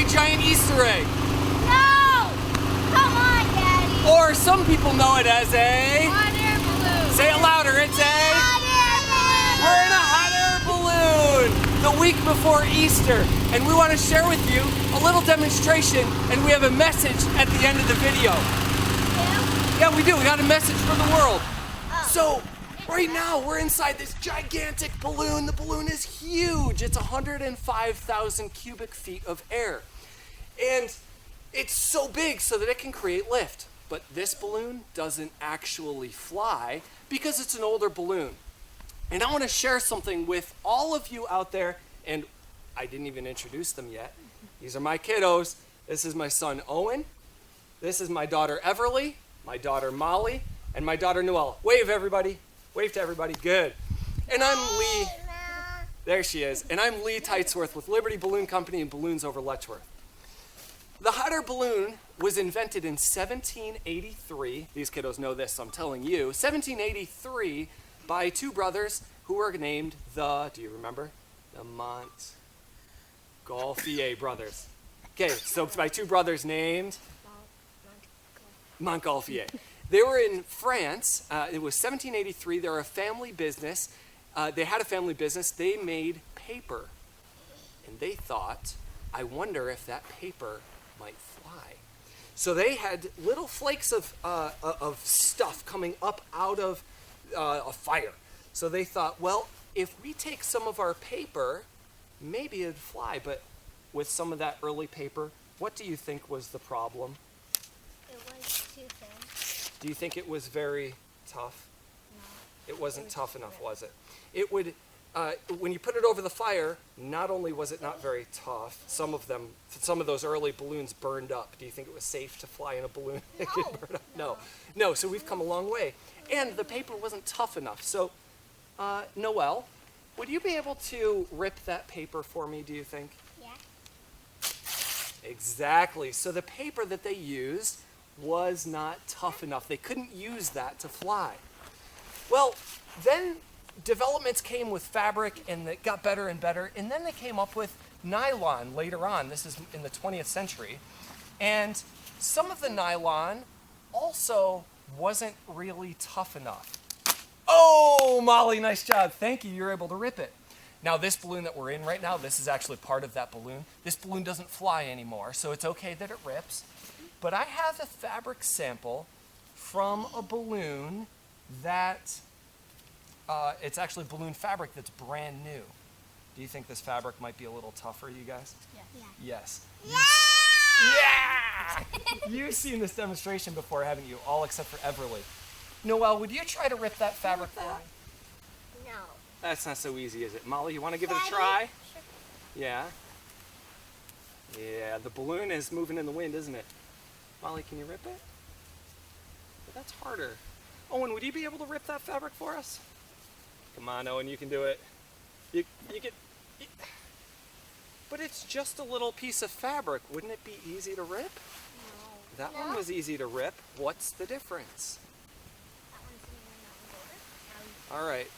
giant Easter egg. No! Come on, Daddy. Or some people know it as a... Hot air balloon. Say it louder, it's a... Hot air balloon. We're in a hot air balloon the week before Easter. And we want to share with you a little demonstration, and we have a message at the end of the video. Yeah, we do. We got a message for the world. So, right now, we're inside this gigantic balloon. The balloon is huge. It's 105,000 cubic feet of air. And it's so big so that it can create lift. But this balloon doesn't actually fly because it's an older balloon. And I want to share something with all of you out there, and I didn't even introduce them yet. These are my kiddos. This is my son, Owen. This is my daughter, Everly, my daughter, Molly, and my daughter, Noelle. Wave, everybody. Wave to everybody. Good. And I'm Lee. There she is. And I'm Lee Teitsworth with Liberty Balloon Company and Balloons over Letchworth. The hot air balloon was invented in 1783. These kiddos know this, so I'm telling you. 1783 by two brothers who were named do you remember? The Montgolfier brothers. Okay, so by two brothers named Montgolfier. They were in France. It was 1783. They were a family business. They had a family business. They made paper. And they thought, I wonder if that paper might fly. So they had little flakes of stuff coming up out of a fire. So they thought, well, if we take some of our paper, maybe it'd fly. But with some of that early paper, what do you think was the problem? It was too thin. Do you think it was very tough? No. It wasn't tough enough, was it? It would, when you put it over the fire, not only was it not very tough, some of those early balloons burned up. Do you think it was safe to fly in a balloon that could burn up? No, so we've come a long way. And the paper wasn't tough enough. So, Noelle, would you be able to rip that paper for me, do you think? Yeah. Exactly. So the paper that they used was not tough enough. They couldn't use that to fly. Well, then developments came with fabric, and it got better and better, and then they came up with nylon later on. This is in the 20th century. And some of the nylon also wasn't really tough enough. Oh, Molly, nice job. Thank you. You're able to rip it. Now, this balloon that we're in right now, this is actually part of that balloon. This balloon doesn't fly anymore, so it's okay that it rips. But I have a fabric sample from a balloon that, it's actually balloon fabric that's brand new. Do you think this fabric might be a little tougher, you guys? Yeah. Yes. Yeah! You've seen this demonstration before, haven't you? All except for Everly. Noelle, would you try to rip that fabric for me? No. That's not so easy, is it? Molly, you want to give it Daddy? a try? Sure. Yeah. Yeah, the balloon is moving in the wind, isn't it? Molly, can you rip it? That's harder. Owen, would you be able to rip that fabric for us? Come on, Owen, you can do it. You can... But it's just a little piece of fabric. Wouldn't it be easy to rip? No. That one was easy to rip. What's the difference? That one's bigger, that one's older. All right.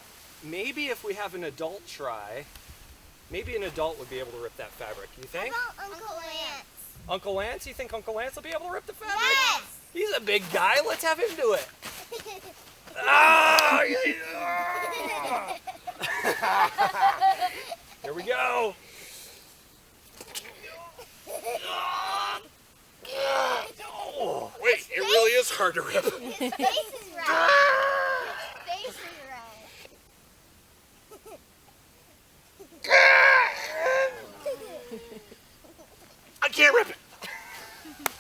Maybe if we have an adult try, maybe an adult would be able to rip that fabric. You think? How about Uncle Lance? Uncle Lance? You think Uncle Lance will be able to rip the fabric? Yes! He's a big guy. Let's have him do it. Ah! Here we go. Oh, wait, it really is hard to rip. His face is red. His face is red. I can't rip it.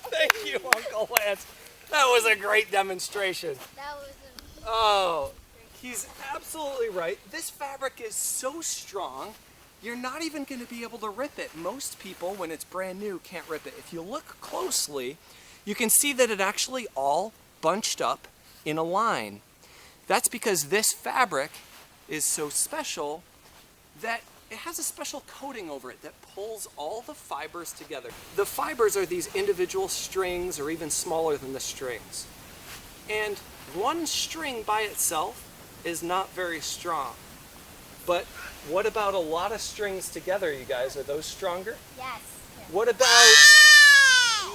Thank you, Uncle Lance. That was a great demonstration. That was Oh, he's absolutely right. This fabric is so strong, you're not even going to be able to rip it. Most people, when it's brand new, can't rip it. If you look closely, you can see that it actually all bunched up in a line. That's because this fabric is so special that it has a special coating over it that pulls all the fibers together. The fibers are these individual strings, or even smaller than the strings. And one string by itself is not very strong. But what about a lot of strings together, you guys? Are those stronger? Yes. What about,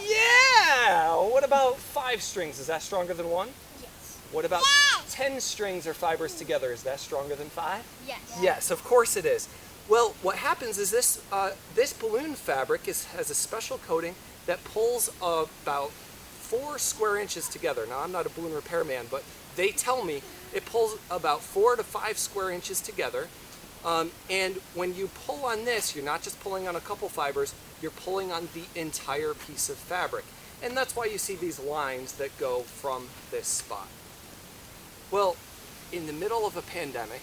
yeah, what about 5 strings? Is that stronger than 1? Yes. What about 10 strings or fibers together? Is that stronger than 5? Yes. Yes, of course it is. Well, what happens is this balloon fabric has a special coating that pulls about 4 square inches together. Now, I'm not a balloon repairman, but they tell me it pulls about 4 to 5 square inches together. And when you pull on this, you're not just pulling on a couple fibers, you're pulling on the entire piece of fabric. And that's why you see these lines that go from this spot. Well, in the middle of a pandemic,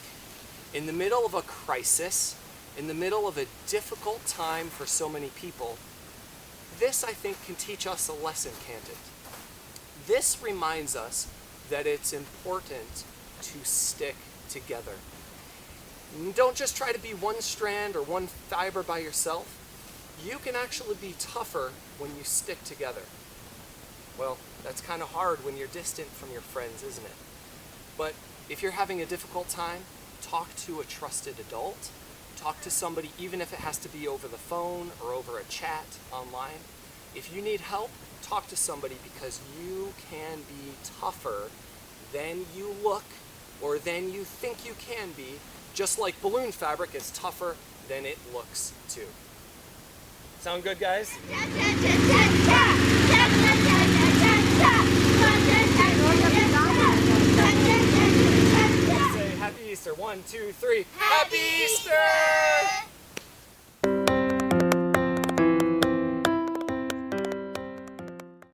in the middle of a crisis, in the middle of a difficult time for so many people, this, I think, can teach us a lesson, can't it? This reminds us that it's important to stick together. Don't just try to be one strand or one fiber by yourself. You can actually be tougher when you stick together. Well, that's kind of hard when you're distant from your friends, isn't it? But if you're having a difficult time, talk to a trusted adult. Talk to somebody, even if it has to be over the phone or over a chat online. If you need help, talk to somebody, because you can be tougher than you look or than you think you can be, just like balloon fabric is tougher than it looks too. Sound good, guys? Say Happy Easter. 1, 2, 3. Happy Easter!